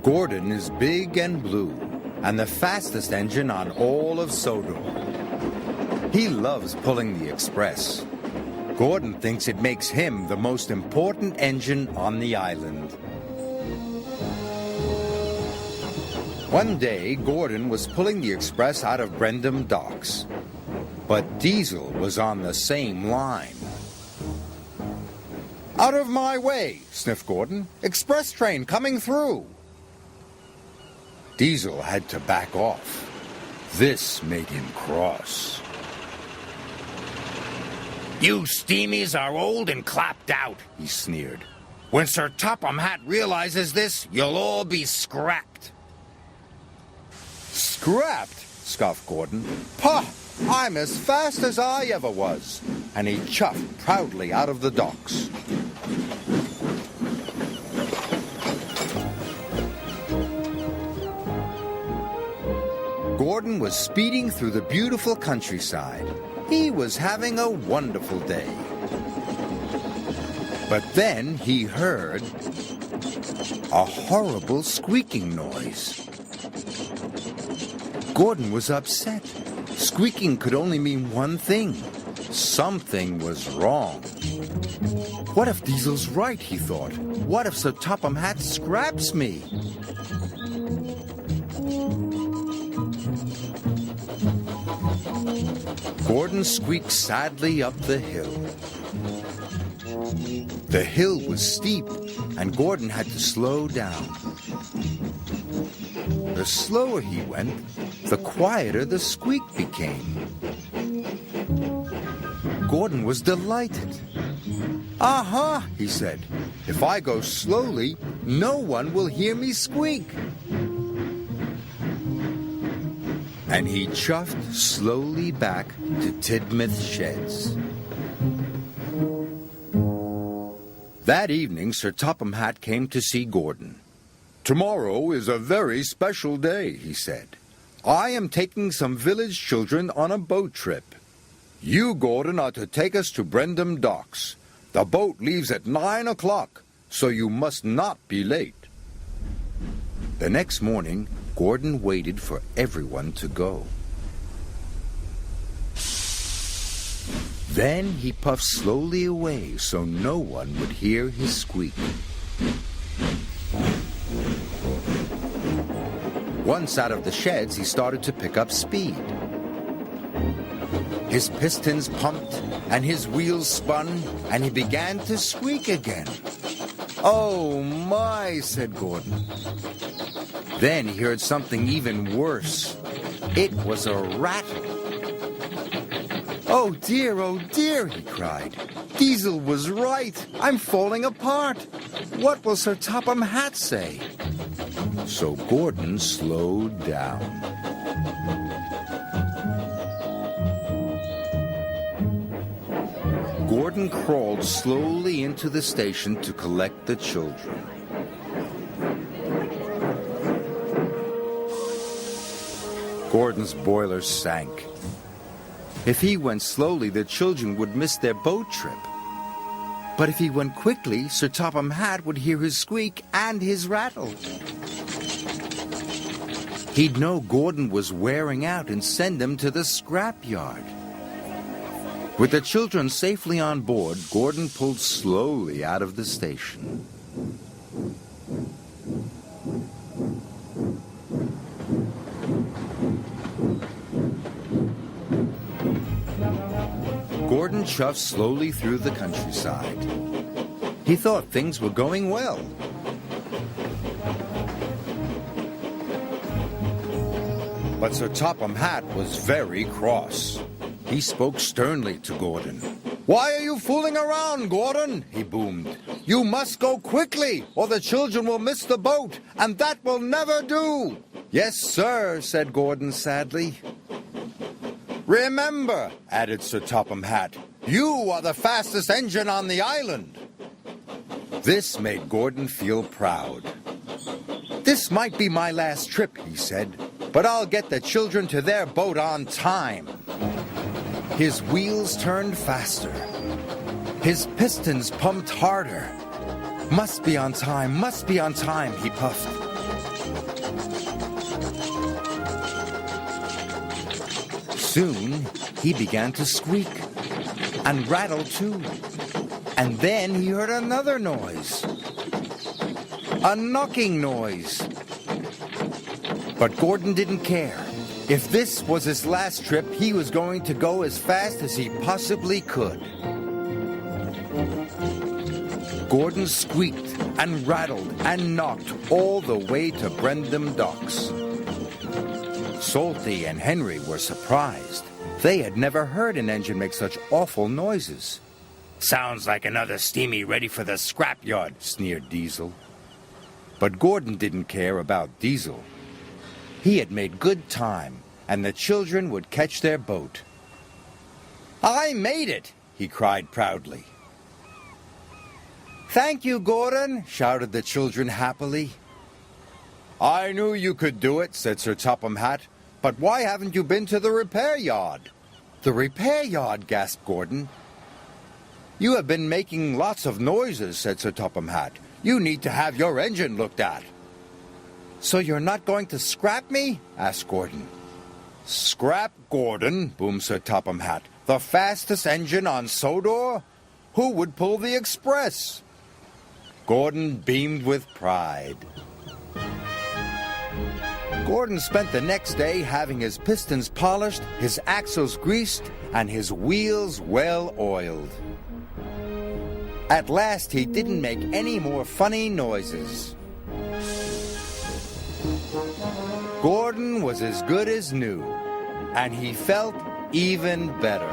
Gordon is big and blue, and the fastest engine on all of Sodor. He loves pulling the express. Gordon thinks it makes him the most important engine on the island. One day, Gordon was pulling the express out of Brendam docks, but Diesel was on the same line. "Out of my way," sniffed Gordon. "Express train coming through." Diesel had to back off. This made him cross. "You steamies are old and clapped out," he sneered. "When Sir Topham Hatt realizes this, you'll all be scrapped." "Scrapped?" scoffed Gordon. "Pah! I'm as fast as I ever was." And he chuffed proudly out of the docks. Gordon was speeding through the beautiful countryside. He was having a wonderful day. But then he heard a horrible squeaking noise. Gordon was upset. Squeaking could only mean one thing. Something was wrong. What if Diesel's right, he thought. What if Sir Topham Hatt scraps me? Gordon squeaked sadly up the hill. The hill was steep, and Gordon had to slow down. The slower he went, the quieter the squeak became. Gordon was delighted. "Aha," he said. "If I go slowly, no one will hear me squeak." And he chuffed slowly back to Tidmouth Sheds. That evening, Sir Topham Hatt came to see Gordon. "Tomorrow is a very special day," he said. "I am taking some village children on a boat trip. You, Gordon, are to take us to Brendam docks. The boat leaves at 9 o'clock, so you must not be late." The next morning, Gordon waited for everyone to go. Then he puffed slowly away so no one would hear his squeak. Once out of the sheds, he started to pick up speed. His pistons pumped, and his wheels spun, and he began to squeak again. "Oh, my," said Gordon. Then he heard something even worse. It was a rattle. "Oh, dear," he cried. "Diesel was right. I'm falling apart. What will Sir Topham Hatt say?" So Gordon slowed down. Gordon crawled slowly into the station to collect the children. Gordon's boiler sank. If he went slowly, the children would miss their boat trip. But if he went quickly, Sir Topham Hatt would hear his squeak and his rattle. He'd know Gordon was wearing out and send him to the scrapyard. With the children safely on board, Gordon pulled slowly out of the station. Gordon chuffed slowly through the countryside. He thought things were going well. But Sir Topham Hatt was very cross. He spoke sternly to Gordon. "Why are you fooling around, Gordon?" he boomed. "You must go quickly, or the children will miss the boat, and that will never do." "Yes, sir," said Gordon sadly. "Remember," added Sir Topham Hatt, "you are the fastest engine on the island." This made Gordon feel proud. "This might be my last trip," he said, "but I'll get the children to their boat on time." His wheels turned faster. His pistons pumped harder. Must be on time, he puffed. Soon, he began to squeak, and rattle too. And then he heard another noise. A knocking noise. But Gordon didn't care. If this was his last trip, he was going to go as fast as he possibly could. Gordon squeaked and rattled and knocked all the way to Brendam Docks. Salty and Henry were surprised. They had never heard an engine make such awful noises. "Sounds like another steamy ready for the scrapyard," sneered Diesel. But Gordon didn't care about Diesel. He had made good time, and the children would catch their boat. "I made it!" he cried proudly. "Thank you, Gordon," shouted the children happily. "I knew you could do it," said Sir Topham Hatt. "But why haven't you been to the repair yard?" "The repair yard?" gasped Gordon. "You have been making lots of noises," said Sir Topham Hatt. "You need to have your engine looked at." "So you're not going to scrap me?" asked Gordon. "Scrap Gordon," boomed Sir Topham Hatt. "The fastest engine on Sodor? Who would pull the express?" Gordon beamed with pride. Gordon spent the next day having his pistons polished, his axles greased, and his wheels well oiled. At last he didn't make any more funny noises. Gordon was as good as new, and he felt even better.